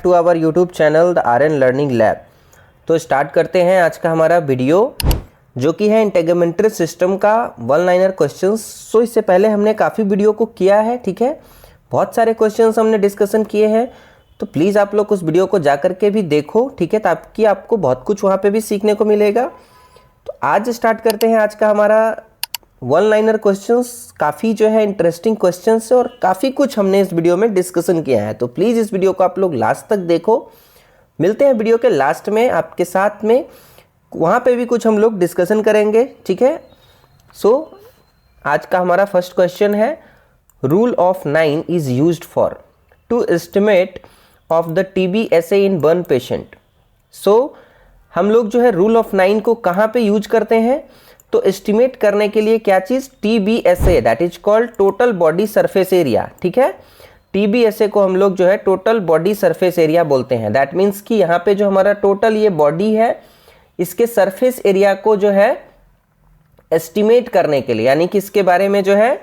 To our YouTube channel the Aryan learning lab. तो start करते हैं आज का हमारा वीडियो, जो कि है इंटीग्रेमेंट्री सिस्टम का वन लाइनर क्वेश्चंस। सो इससे पहले हमने काफ़ी वीडियो को किया है, ठीक है, बहुत सारे क्वेश्चंस हमने डिस्कशन किए हैं। तो प्लीज़ आप लोग उस वीडियो को जा करके भी देखो, ठीक है, ताकि आपको बहुत कुछ वहाँ पे भी सीखने को मिलेगा। तो आज स्टार्ट करते हैं आज का हमारा वन लाइनर क्वेश्चंस। काफ़ी जो है इंटरेस्टिंग क्वेश्चंस है और काफ़ी कुछ हमने इस वीडियो में डिस्कशन किया है। तो प्लीज़ इस वीडियो को आप लोग लास्ट तक देखो। मिलते हैं वीडियो के लास्ट में आपके साथ में, वहाँ पे भी कुछ हम लोग डिस्कशन करेंगे, ठीक है। सो आज का हमारा फर्स्ट क्वेश्चन है, rule of 9 is used for to estimate of the TB-SA in burn patient. So हम लोग जो है रूल ऑफ 9 को कहाँ पे यूज करते हैं? तो एस्टिमेट करने के लिए क्या चीज़? TB-SA, that is called total body surface area, ठीक है। TB-SA को हम लोग जो है टोटल बॉडी सरफेस एरिया बोलते हैं। दैट मीन्स कि यहाँ पे जो हमारा टोटल ये बॉडी है, इसके सरफेस एरिया को जो है एस्टिमेट करने के लिए, यानी कि इसके बारे में जो है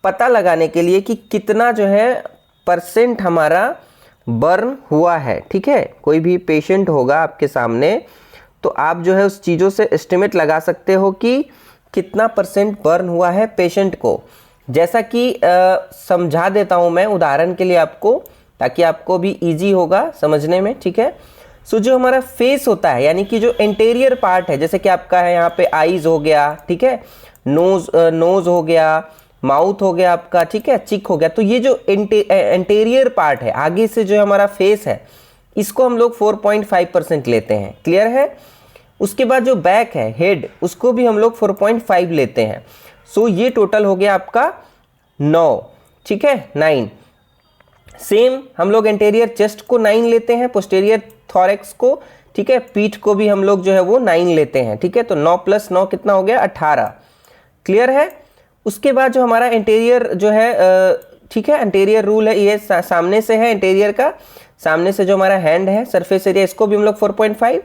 पता लगाने के लिए कि कितना जो है % हमारा बर्न हुआ है, ठीक है। कोई भी पेशेंट होगा आपके सामने, तो आप जो है उस चीज़ों से एस्टिमेट लगा सकते हो कि कितना % बर्न हुआ है पेशेंट को। जैसा कि समझा देता हूँ मैं उदाहरण के लिए आपको, ताकि आपको भी इजी होगा समझने में, ठीक है। सो जो हमारा फेस होता है, यानी कि जो इंटीरियर पार्ट है, जैसे कि आपका है यहाँ पे आईज हो गया, ठीक है, नोज हो गया, माउथ हो गया आपका, ठीक है, चिक हो गया। तो ये जो इंटीरियर पार्ट है, आगे से जो हमारा फेस है, इसको हम लोग 4.5% लेते हैं, क्लियर है। उसके बाद जो बैक है, हेड, उसको भी हम लोग 4.5 लेते हैं। सो ये टोटल हो गया आपका 9, ठीक है, 9। सेम हम लोग इंटीरियर चेस्ट को 9 लेते हैं, पोस्टीरियर थॉरेक्स को, ठीक है, पीठ को भी हम लोग जो है वो 9 लेते हैं, ठीक है। तो 9 + 9 कितना हो गया? 18, क्लियर है। उसके बाद जो हमारा इंटीरियर जो है, ठीक है, इंटीरियर रूल है, ये सामने से है इंटीरियर का, सामने से जो हमारा हैंड है, सरफेस एरिया, इसको भी हम लोग 4.5,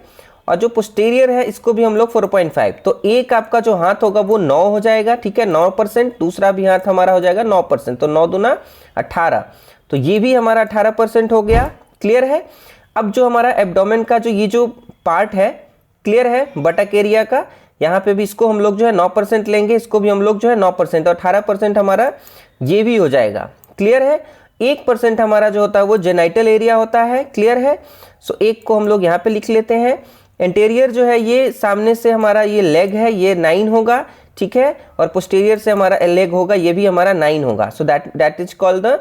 और जो पोस्टीरियर है इसको भी हम लोग 4.5। तो एक आपका जो हाथ होगा वो 9 हो जाएगा, ठीक है, 9%। दूसरा भी हाथ हमारा हो जाएगा 9%, तो 9 दूना 18, तो ये भी हमारा 18% हो गया, क्लियर है। अब जो हमारा एब्डोमेन का जो ये जो पार्ट है, क्लियर है, बटक एरिया का, यहाँ पे भी इसको हम लोग जो है 9% लेंगे, इसको भी हम लोग जो है 9%, और 18% हमारा ये भी हो जाएगा, क्लियर है। 1% हमारा जो होता है वो जेनाइटल एरिया होता है, क्लियर है। सो एक को हम लोग यहाँ पे लिख लेते हैं। इंटीरियर जो है ये सामने से हमारा ये लेग है, ये 9 होगा, ठीक है, और पोस्टीरियर से हमारा लेग होगा, ये भी हमारा 9 होगा। So that is called the,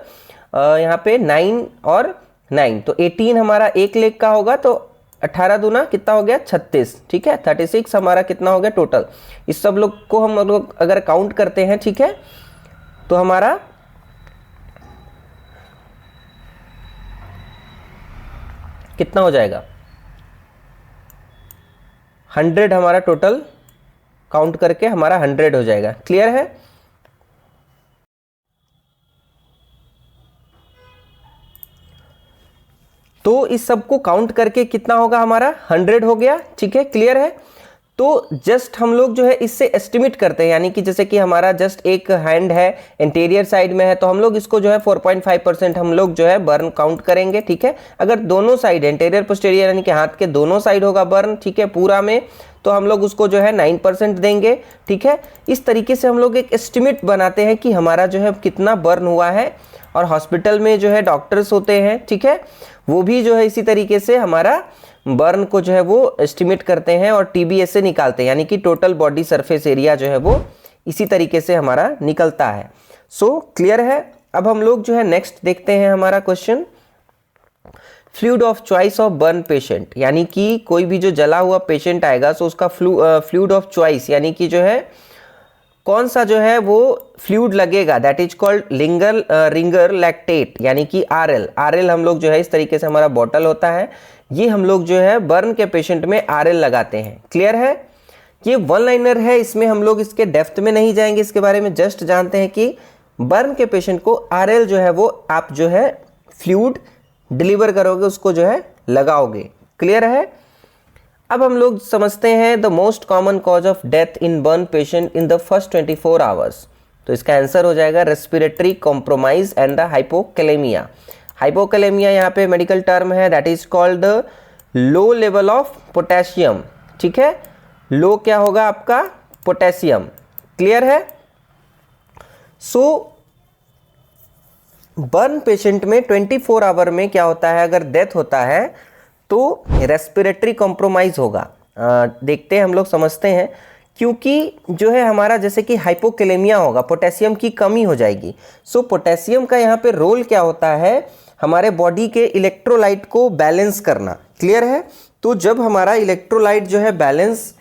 यहाँ पे 9 और 9, तो 18 हमारा एक लेग का होगा, तो 18 दूना कितना हो गया? 36, ठीक है, 36 हमारा कितना हो गया टोटल। इस सब लोग को हम लोग अगर काउंट करते हैं, ठीक है, तो हमारा कितना हो जाएगा? 100 हमारा टोटल काउंट करके हमारा 100 हो जाएगा, क्लियर है। तो इस सब को काउंट करके कितना होगा? हमारा 100 हो गया, ठीक है, क्लियर है। तो जस्ट हम लोग जो है इससे एस्टिमेट करते हैं, यानी कि जैसे कि हमारा जस्ट एक हैंड है, इंटीरियर साइड में है, तो हम लोग इसको जो है 4.5% हम लोग जो है बर्न काउंट करेंगे, ठीक है। अगर दोनों साइड, इंटीरियर पोस्टीरियर, यानी कि हाथ के दोनों साइड होगा बर्न, ठीक है, पूरा में, तो हम लोग उसको जो है 9% देंगे, ठीक है। इस तरीके से हम लोग एक एस्टिमेट बनाते हैं कि हमारा जो है कितना बर्न हुआ है। और हॉस्पिटल में जो है डॉक्टर्स होते हैं, ठीक है, वो भी जो है इसी तरीके से हमारा बर्न को जो है वो एस्टिमेट करते हैं और TB-SA निकालते हैं, यानी कि टोटल बॉडी सरफेस एरिया जो है वो इसी तरीके से हमारा निकलता है। सो क्लियर है। अब हम लोग जो है नेक्स्ट देखते हैं हमारा question, fluid of choice of burn patient, यानी कि कोई भी जो जला हुआ पेशेंट आएगा, सो उसका फ्लूइड ऑफ चॉइस, यानी कि जो है कौन सा जो है वो फ्लूइड लगेगा, that is called Ringer lactate, यानी कि RL हम लोग जो है इस तरीके से हमारा बॉटल होता है, ये हम लोग जो है बर्न के पेशेंट में RL लगाते हैं, क्लियर है। ये वन लाइनर है, इसमें हम लोग इसके डेप्थ में नहीं जाएंगे, इसके बारे में जस्ट जानते हैं कि बर्न के पेशेंट को RL जो है वो आप जो है फ्लूइड डिलीवर करोगे, उसको जो है लगाओगे, क्लियर है। अब हम लोग समझते हैं the most common cause of death in burn patient in the first 24 hours. तो इसका आंसर हो जाएगा respiratory compromise and the hypokalemia. Hypokalemia यहाँ पे मेडिकल टर्म है, that is called the low level of potassium. ठीक है, लो क्या होगा आपका, पोटेशियम। क्लियर है। सो बर्न पेशेंट में 24 आवर में क्या होता है, अगर डेथ होता है तो रेस्पिरेटरी कॉम्प्रोमाइज होगा। देखते हैं हम लोग, समझते हैं। क्योंकि जो है हमारा जैसे कि हाइपोकैलेमिया होगा, पोटेशियम की कमी हो जाएगी। सो पोटेशियम का यहाँ पे रोल क्या होता है, हमारे बॉडी के इलेक्ट्रोलाइट को बैलेंस करना। क्लियर है। तो जब हमारा इलेक्ट्रोलाइट जो है बैलेंस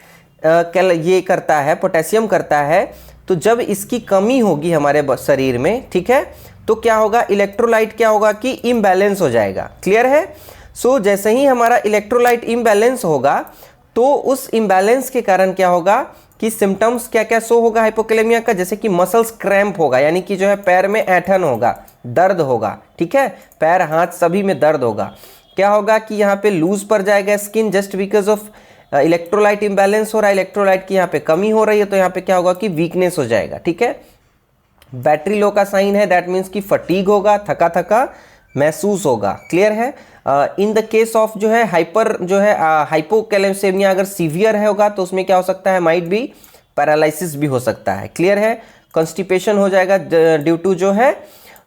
ये करता है, पोटेशियम करता है, तो जब इसकी कमी होगी हमारे शरीर में, ठीक है, तो क्या होगा, इलेक्ट्रोलाइट क्या होगा कि इम्बैलेंस हो जाएगा। क्लियर है। सो जैसे ही हमारा इलेक्ट्रोलाइट इम्बैलेंस होगा तो उस इम्बैलेंस के कारण क्या होगा कि सिम्टम्स क्या क्या शो होगा हाइपोकैलेमिया का, जैसे कि मसल्स क्रैम्प होगा, यानी कि जो है पैर में ऐंठन होगा, दर्द होगा। ठीक है, पैर हाथ सभी में दर्द होगा। क्या होगा कि यहाँ पे लूज पड़ जाएगा skin, just because of electrolyte imbalance हो रहा है, इलेक्ट्रोलाइट की यहाँ पे कमी हो रही है, तो यहाँ पे क्या होगा कि वीकनेस हो जाएगा। ठीक है, बैटरी लो का साइन है, दैट मीन्स कि फटीग होगा, थका थका महसूस होगा। क्लियर है। इन द केस ऑफ जो है हाइपोकैलेमिया अगर सीवियर है होगा तो उसमें क्या हो सकता है, माइट बी पैरालिसिस भी हो सकता है। क्लियर है। कॉन्स्टिपेशन हो जाएगा ड्यू टू जो है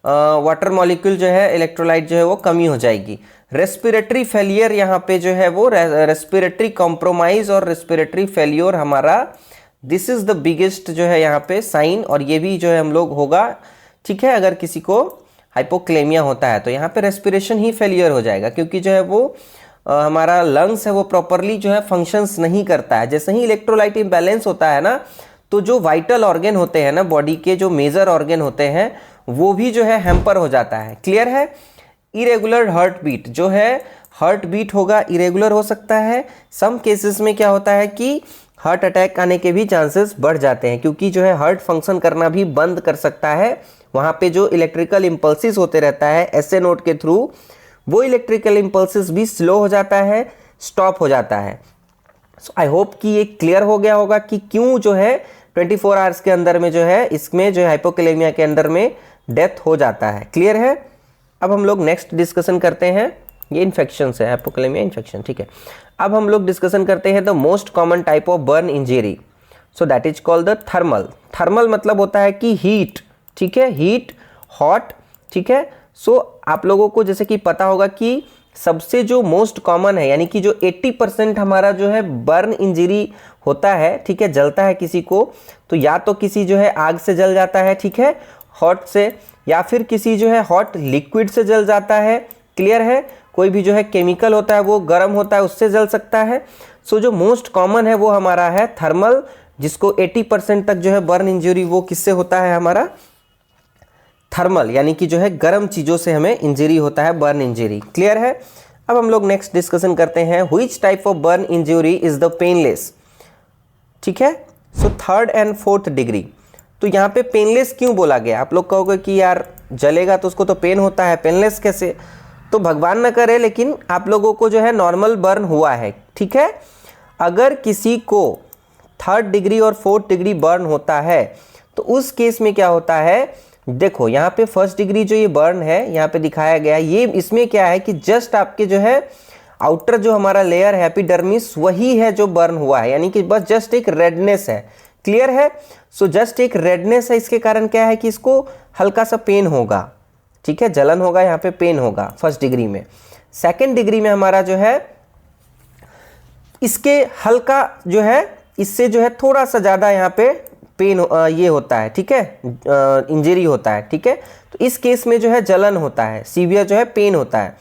वाटर मॉलिक्यूल जो है, इलेक्ट्रोलाइट जो है वो कमी हो जाएगी। रेस्पिरेटरी फेलियर यहाँ पे जो है वो रेस्पिरेटरी कॉम्प्रोमाइज और रेस्पिरेटरी फेलियर हमारा, दिस इज द बिगेस्ट जो है यहाँ पे साइन, और ये भी जो है हम लोग होगा। ठीक है, अगर किसी को हाइपोकैलेमिया होता है तो यहाँ पे रेस्पिरेशन ही फेलियर हो जाएगा, क्योंकि जो है वो हमारा लंग्स है वो प्रॉपरली जो है फंक्शंस नहीं करता है। जैसे ही इलेक्ट्रोलाइट इम्बैलेंस होता है ना, तो जो वाइटल ऑर्गन होते हैं ना, बॉडी के जो मेजर ऑर्गन होते हैं, वो भी जो है हैम्पर हो जाता है। क्लियर है। इरेगुलर हार्ट बीट जो है, हार्ट बीट होगा, इरेगुलर हो सकता है। सम केसेस में क्या होता है कि हार्ट अटैक आने के भी चांसेस बढ़ जाते हैं, क्योंकि जो है हार्ट फंक्शन करना भी बंद कर सकता है। वहाँ पे जो इलेक्ट्रिकल इम्पल्सिस होते रहता है एसए नोड के थ्रू, वो इलेक्ट्रिकल इम्पल्सिस भी स्लो हो जाता है, स्टॉप हो जाता है। सो आई होप कि ये क्लियर हो गया होगा कि क्यों जो है 24 आवर्स के अंदर में जो है इसमें जो है हाइपोकैलेमिया के अंदर में डेथ हो जाता है। क्लियर है। अब हम लोग नेक्स्ट डिस्कशन करते हैं, ये इन्फेक्शन है, हाइपोकैलेमिया इन्फेक्शन। ठीक है, अब हम लोग डिस्कशन करते हैं the most common type of burn injury. So that is called the thermal. Thermal मतलब होता है कि हीट। ठीक है, हीट, हॉट। ठीक है। सो आप लोगों को जैसे कि पता होगा कि सबसे जो मोस्ट कॉमन है, यानी कि जो 80% हमारा जो है बर्न इंजरी होता है, ठीक है, जलता है किसी को, तो या तो किसी जो है आग से जल जाता है, ठीक है, हॉट से, या फिर किसी जो है हॉट लिक्विड से जल जाता है। क्लियर है। कोई भी जो है केमिकल होता है वो गर्म होता है, उससे जल सकता है। सो जो मोस्ट कॉमन है वो हमारा है थर्मल, जिसको 80% तक जो है बर्न इंजरी वो किससे होता है, हमारा थर्मल, यानी कि जो है गर्म चीज़ों से हमें इंजरी होता है, बर्न इंजरी। क्लियर है। अब हम लोग नेक्स्ट डिस्कशन करते हैं, which type of burn injury is the painless. ठीक है। सो 3rd and 4th डिग्री। तो यहाँ पे पेनलेस क्यों बोला गया, आप लोग कहोगे कि यार जलेगा तो उसको तो पेन होता है, पेनलेस कैसे। तो भगवान न करे, लेकिन आप लोगों को जो है नॉर्मल बर्न हुआ है। ठीक है। अगर किसी को 3rd डिग्री और 4th डिग्री बर्न होता है तो उस केस में क्या होता है, देखो यहाँ पे 1st डिग्री जो ये बर्न है यहाँ पे दिखाया गया है, ये इसमें क्या है कि जस्ट आपके जो है आउटर जो हमारा लेयर है एपिडर्मिस, वही है जो बर्न हुआ है, यानी कि बस जस्ट एक रेडनेस है। क्लियर है। सो जस्ट एक रेडनेस है, इसके कारण क्या है कि इसको हल्का सा पेन होगा। ठीक है, जलन होगा, यहाँ पे पेन होगा 1st डिग्री में। 2nd डिग्री में हमारा जो है इसके हल्का जो है, इससे जो है थोड़ा सा ज़्यादा यहाँ पे पेन ये होता है। ठीक है, इंजरी होता है। ठीक है, तो इस केस में जो है जलन होता है, सीवियर जो है पेन होता है।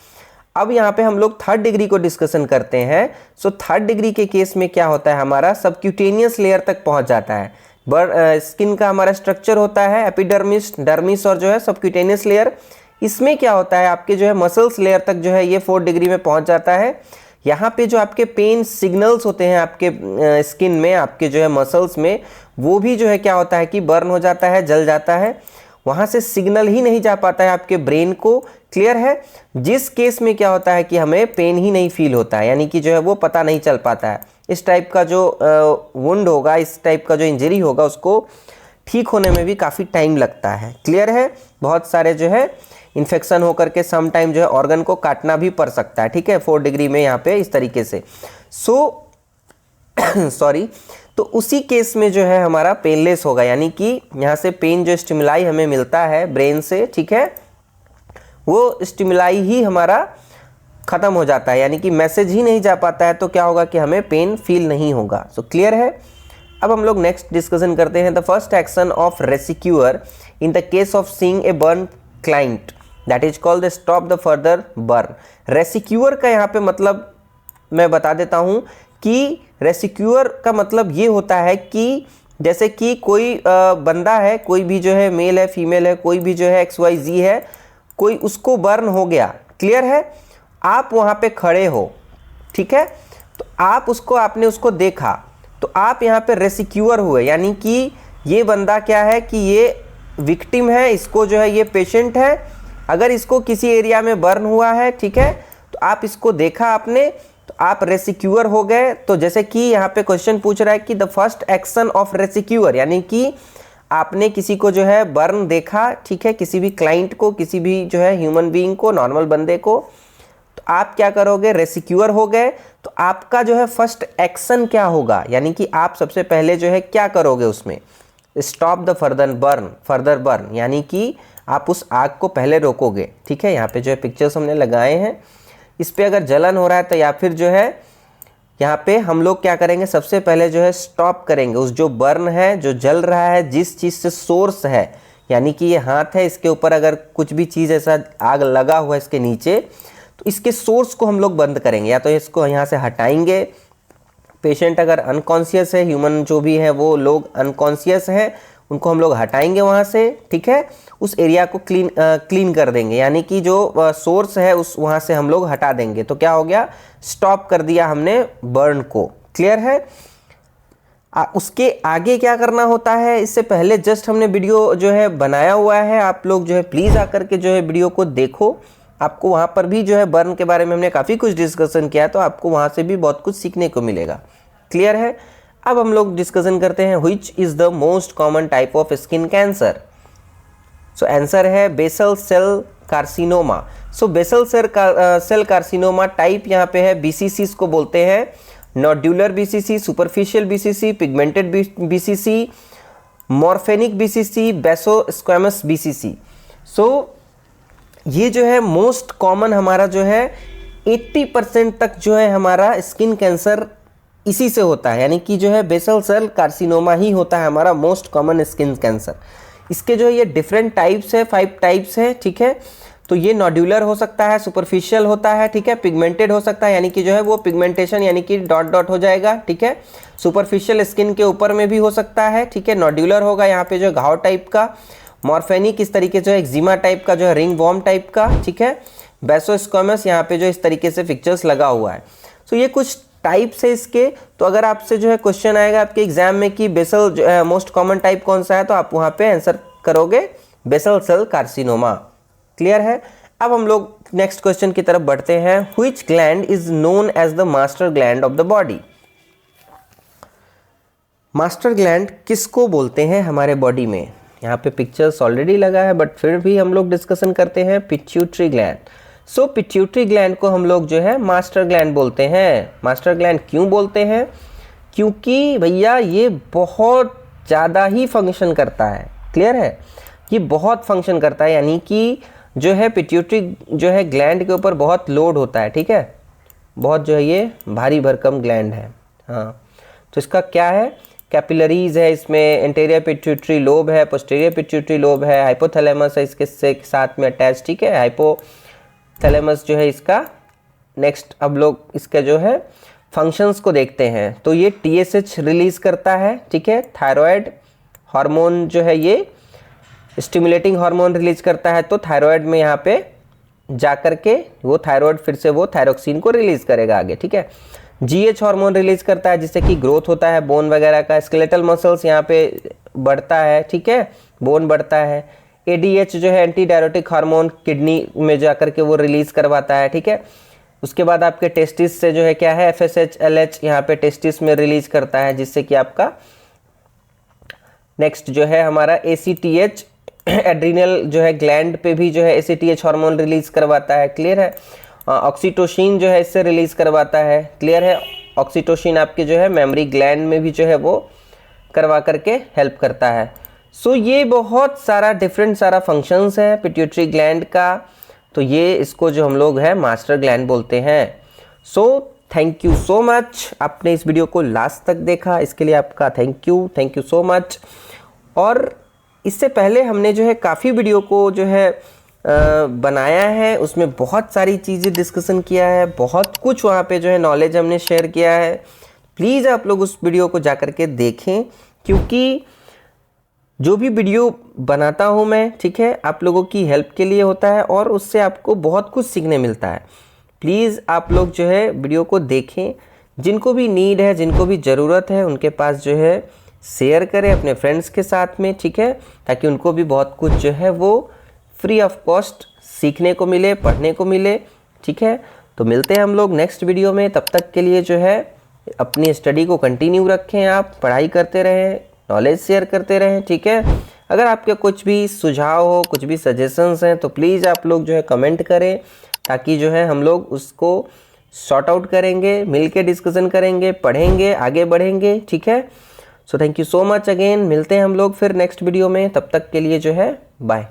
अब यहाँ पे हम लोग 3rd डिग्री को डिस्कशन करते हैं। सो 3rd डिग्री के केस में क्या होता है, हमारा सबक्यूटेनियस लेयर तक पहुँच जाता है। स्किन का हमारा स्ट्रक्चर होता है एपिडर्मिस, डर्मिस और जो है सबक्यूटेनियस लेयर। इसमें क्या होता है, आपके जो है मसल्स लेयर तक जो है ये 4th डिग्री में पहुँच जाता है। यहाँ पे जो आपके पेन सिग्नल्स होते हैं आपके स्किन में, आपके जो है मसल्स में, वो भी जो है क्या होता है कि बर्न हो जाता है, जल जाता है। वहाँ से सिग्नल ही नहीं जा पाता है आपके ब्रेन को। क्लियर है। जिस केस में क्या होता है कि हमें पेन ही नहीं फील होता है, यानी कि जो है वो पता नहीं चल पाता है। इस टाइप का जो वुंड होगा, इस टाइप का जो इंजरी होगा, उसको ठीक होने में भी काफ़ी टाइम लगता है। क्लियर है। बहुत सारे जो है इन्फेक्शन होकर के सम टाइम जो है ऑर्गन को काटना भी पड़ सकता है, ठीक है, 4 डिग्री में यहाँ पे इस तरीके से। सॉरी, तो उसी केस में जो है हमारा पेनलेस होगा, यानी कि यहाँ से पेन जो स्टिमुलाई हमें मिलता है ब्रेन से, ठीक है, वो स्टिमुलाई ही हमारा ख़त्म हो जाता है, यानी कि मैसेज ही नहीं जा पाता है, तो क्या होगा कि हमें पेन फील नहीं होगा। सो क्लियर है। अब हम लोग नेक्स्ट डिस्कशन करते हैं। The first action of rescuer in the case of seeing a burn client that is called the stop the further burn. Rescuer का यहाँ पे मतलब मैं बता देता हूँ कि रेस्क्यूअर का मतलब ये होता है कि जैसे कि कोई बंदा है, कोई भी जो है मेल है फीमेल है, कोई भी जो है XYZ है, कोई उसको बर्न हो गया, क्लियर है, आप वहाँ पे खड़े हो, ठीक है, तो आपने उसको देखा, तो आप यहाँ पे रेस्क्यूअर हुए, यानी कि ये बंदा क्या है कि ये विक्टिम है, इसको जो है ये पेशेंट है, अगर इसको किसी एरिया में बर्न हुआ है, ठीक है, तो आप इसको देखा आपने, तो आप रेस्क्यूअर हो गए। तो जैसे कि यहाँ पे क्वेश्चन पूछ रहा है कि the first action of rescuer, यानी कि आपने किसी को जो है बर्न देखा, ठीक है, किसी भी क्लाइंट को, किसी भी जो है ह्यूमन बीइंग को, नॉर्मल बंदे को, तो आप क्या करोगे, रेस्क्यूअर हो गए, तो आपका जो है फर्स्ट एक्शन क्या होगा, यानी कि आप सबसे पहले जो है क्या करोगे उसमें, स्टॉप द फर्दर बर्न, यानी कि आप उस आग को पहले रोकोगे, ठीक है। यहाँ पे जो है पिक्चर्स हमने लगाए हैं, इस पे अगर जलन हो रहा है तो या फिर जो है यहाँ पे हम लोग क्या करेंगे, सबसे पहले जो है स्टॉप करेंगे उस जो बर्न है, जो जल रहा है, जिस चीज़ से सोर्स है, यानी कि ये हाथ है, इसके ऊपर अगर कुछ भी चीज़ ऐसा आग लगा हुआ है इसके नीचे, तो इसके सोर्स को हम लोग बंद करेंगे, या तो इसको यहाँ से हटाएंगे। पेशेंट अगर अनकॉन्शियस है, ह्यूमन जो भी है वो लोग अनकॉन्शियस हैं, उनको हम लोग हटाएंगे वहाँ से, ठीक है, उस एरिया को क्लीन कर देंगे, यानी कि जो सोर्स है उस वहाँ से हम लोग हटा देंगे। तो क्या हो गया, स्टॉप कर दिया हमने बर्न को, क्लियर है। उसके आगे क्या करना होता है, इससे पहले जस्ट हमने वीडियो जो है बनाया हुआ है, आप लोग जो है प्लीज़ आकर के जो है वीडियो को देखो, आपको वहाँ पर भी जो है बर्न के बारे में हमने काफ़ी कुछ डिस्कशन किया है, तो आपको वहाँ से भी बहुत कुछ सीखने को मिलेगा, क्लियर है। अब हम लोग डिस्कशन करते हैं which is the most common type of skin cancer. So answer है बेसल सेल कार्सिनोमा। सो बेसल सेल कार्सिनोमा टाइप यहाँ पे है, BCC को बोलते हैं, nodular BCC, superficial BCC, pigmented BCC, मॉर्फेनिक BCC, बेसोस्क्वेमस BCC। सो ये जो है मोस्ट कॉमन हमारा जो है 80% तक जो है हमारा स्किन कैंसर इसी से होता है, यानी कि जो है बेसल सेल कार्सिनोमा ही होता है हमारा मोस्ट कॉमन स्किन कैंसर। इसके जो है ये डिफरेंट टाइप्स है, 5 टाइप्स है, ठीक है। तो ये नोड्यूलर हो सकता है, सुपरफिशियल होता है, ठीक है, पिगमेंटेड हो सकता है, यानी कि जो है वो पिगमेंटेशन यानी कि डॉट डॉट हो जाएगा, ठीक है, सुपरफिशियल स्किन के ऊपर में भी हो सकता है, ठीक है, नोड्यूलर होगा यहाँ पे जो घाव टाइप का, मॉर्फेनिक इस तरीके जो है एक्जिमा टाइप का, जो है रिंग वॉर्म टाइप का, ठीक है, बेसोस्क्वेमस यहाँ पे जो इस तरीके से पिक्चर्स लगा हुआ है। तो ये कुछ टाइप्स है इसके। तो अगर आपसे जो है क्वेश्चन आएगा आपके एग्जाम में कि बेसल जो है मोस्ट कॉमन टाइप कौन सा है, तो आप वहाँ पे आंसर करोगे बेसल सेल कार्सिनोमा, क्लियर है। अब हम लोग नेक्स्ट क्वेश्चन की तरफ बढ़ते हैं। Which gland is known as the master gland of the body. Master gland किसको बोलते हैं हमारे बॉडी में, यहाँ पे पिक्चर्स ऑलरेडी लगा है बट फिर भी हम लोग डिस्कशन करते हैं, पिट्यूटरी ग्लैंड। सो पिट्यूटरी ग्लैंड को हम लोग जो है मास्टर ग्लैंड बोलते हैं। मास्टर ग्लैंड क्यों बोलते हैं, क्योंकि भैया ये बहुत ज़्यादा ही फंक्शन करता है, क्लियर है, ये बहुत फंक्शन करता है, यानी कि जो है पिट्यूटरी जो है ग्लैंड के ऊपर बहुत लोड होता है, ठीक है, बहुत जो है ये भारी भरकम ग्लैंड है। हाँ, तो इसका क्या है, कैपिलरीज है, इसमें एंटेरियर पिट्यूटरी लोब है, पोस्टीरियर पिट्यूटरी लोब है, हाइपोथैलेमस है इसके साथ में अटैच, ठीक है, हाइपोथैलेमस जो है इसका। नेक्स्ट अब लोग इसका जो है फंक्शंस को देखते हैं। तो ये TSH रिलीज करता है, ठीक है, थायराइड हार्मोन जो है ये स्टिमुलेटिंग हार्मोन रिलीज करता है, तो थायराइड में यहाँ पे जा कर के वो थायराइड फिर से वो थायरोक्सिन को रिलीज करेगा आगे, ठीक है। GH हार्मोन रिलीज करता है जिससे कि ग्रोथ होता है बोन वगैरह का, स्केलेटल मसल्स यहाँ पे बढ़ता है, ठीक है, बोन बढ़ता है। ADH जो है एंटी डायरेटिक हार्मोन किडनी में जा कर के वो रिलीज करवाता है, ठीक है। उसके बाद आपके टेस्टिस से जो है क्या है, FSH LH यहाँ पे टेस्टिस में रिलीज करता है, जिससे कि आपका नेक्स्ट जो है हमारा ACTH एड्रीनल जो है ग्लैंड पे भी जो है एसीटीएच हार्मोन रिलीज करवाता है, क्लियर है। ऑक्सीटोसिन जो है इससे रिलीज करवाता है, क्लियर है। ऑक्सीटोसिन आपके जो है मेमोरी ग्लैंड में भी जो है वो करवा करके हेल्प करता है। सो ये बहुत सारा डिफरेंट सारा फंक्शंस है पिट्यूटरी ग्लैंड का, तो ये इसको जो हम लोग है मास्टर ग्लैंड बोलते हैं। So thank you so much, आपने इस वीडियो को लास्ट तक देखा, इसके लिए आपका थैंक यू सो मच। और इससे पहले हमने जो है काफ़ी वीडियो को जो है बनाया है, उसमें बहुत सारी चीज़ें डिस्कशन किया है, बहुत कुछ वहाँ पे जो है नॉलेज हमने शेयर किया है। प्लीज़ आप लोग उस वीडियो को जा कर के देखें, क्योंकि जो भी वीडियो बनाता हूँ मैं, ठीक है, आप लोगों की हेल्प के लिए होता है और उससे आपको बहुत कुछ सीखने मिलता है। प्लीज़ आप लोग जो है वीडियो को देखें, जिनको भी नीड है, जिनको भी ज़रूरत है, उनके पास जो है शेयर करें अपने फ्रेंड्स के साथ में, ठीक है, ताकि उनको भी बहुत कुछ जो है वो फ्री ऑफ कॉस्ट सीखने को मिले, पढ़ने को मिले, ठीक है। तो मिलते हैं हम लोग नेक्स्ट वीडियो में, तब तक के लिए जो है अपनी स्टडी को कंटिन्यू रखें, आप पढ़ाई करते रहें, नॉलेज शेयर करते रहें, ठीक है। अगर आपके कुछ भी सुझाव हो, कुछ भी सजेशंस हैं, तो प्लीज़ आप लोग जो है कमेंट करें, ताकि जो है हम लोग उसको सॉर्ट आउट करेंगे, मिलके डिस्कशन करेंगे, पढ़ेंगे, आगे बढ़ेंगे, ठीक है। So thank you so much again, मिलते हैं हम लोग फिर नेक्स्ट वीडियो में, तब तक के लिए जो है बाय।